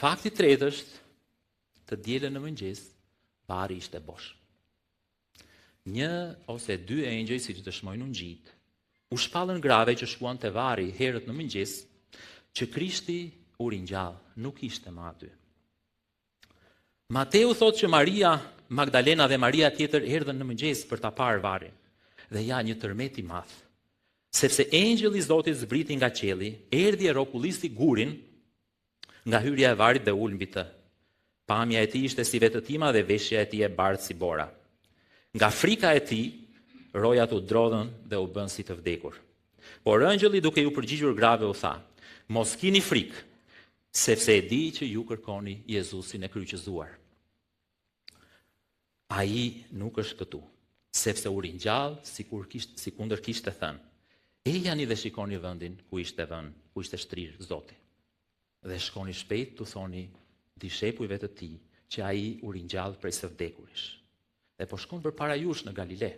Fakti tretë është, të dielën në mëngjes, vari ishte bosh. 1 ose 2 engjëj, siç dëshmojnë ungjit, u shpallën grave që shkuan te vari herët në mëngjes, që Krishti u ringjall, nuk ishte më aty. Mateu thotë që Maria Magdalena dhe Maria tjetër erdhën në mëngjes për ta parë varin. Dhe ja, një tërmet i madh. Sepse engjëlli i Zotit zbriti nga qielli, erdhi e rrokullisti gurin nga hyrja e varit dhe ul mbi të. Pamja e tij ishte si vetëtima dhe veshja e tij e bardhë si bora. Nga frika e tij, rojat u drodhën dhe u bën si të vdekur. Por ëngjëlli, duke ju përgjigjur grave, u tha: "Mos kini frikë, sepse e di që ju kërkoni Jezusin e kryqëzuar. Ai nuk është këtu, sepse u ringjall sikundër kishte thënë. Ejani dhe shikoni vendin ku ishte shtrirë Zoti. Dhe shkoni shpejt t'u thoni dishepujve të tij që ai u ringjall prej së vdekurish. Dhe po shkon përpara jush në Galile."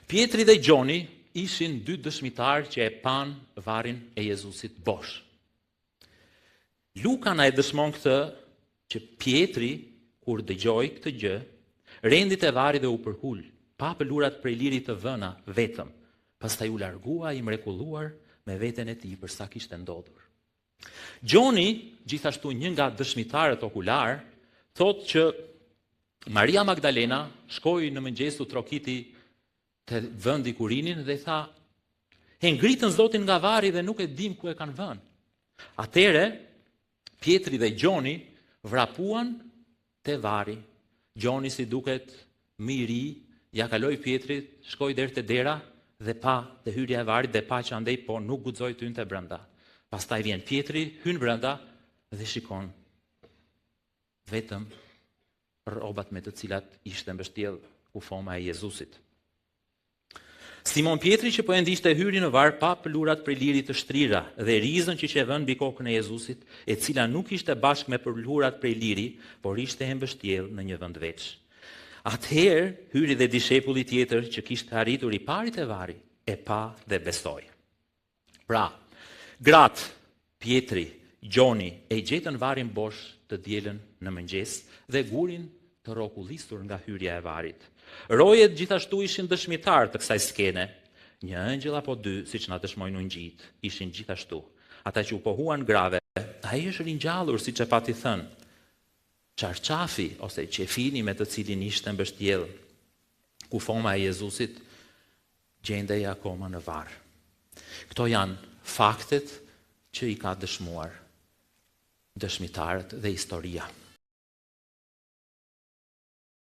Pietri dhe Gjoni ishin 2 dëshmitarë që e pan varin e Jezusit bosh. Luka na e dëshmon këtë, që Pietri, kur dëgjoi këtë gjë, rendi te vari dhe u përhul, pa pëlurat prej lirit të vëna vetëm. Pastaj u largua i mrekulluar me veten e tij për sa kishte ndodhur. Gjoni, gjithashtu një nga dëshmitarët okular, thotë që Maria Magdalena shkoi në mëngjes u trokiti te vendi ku rinin dhe tha: "E ngritën Zotin nga vari dhe nuk e dim ku e kanë vënë." Atëre Pietri dhe Gjoni vrapuan te vari. Gjoni, si duket më i ri, ja kaloi Pietrit, shkoi deri te dera dhe pa te hyrja e varit dhe pa që andej, po nuk guxoi të hynte brenda. Pastaj vjen Pietri, hyn brenda dhe shikon vetëm rrobat me të cilat ishte mbështjell kufoma e Jezusit. Simon Pietri, që po e ndiqte hyri në var, pa pëlurat prej lirit të shtrira dhe rizën që e vën mbi kokën e Jezusit, e cila nuk ishte bashkë me pëlurat prej liri, por ishte e mbështjell në një vend veç. Atëherë hyri dhe dishepulli tjetër që kishte arritur i pari te vari, e pa dhe besoi. Pra, gratë, Pietri, Gjoni e gjetën varin bosh të dielën në mëngjes dhe gurin të rrokullisur nga hyrja e varit. Rojet gjithashtu ishin dëshmitar të kësaj skene. Një ëngjëll apo 2, siç na dëshmojnë ungjit, ishin gjithashtu. Ata që u pohuan grave, ai është ringjallur siç e pati thënë. Çarçafi ose qefini me të cilin ishte mbështjell kufoma e Jezusit gjendej akoma në varr. Këto janë faktet që i ka dëshmuar dëshmitarët dhe historia.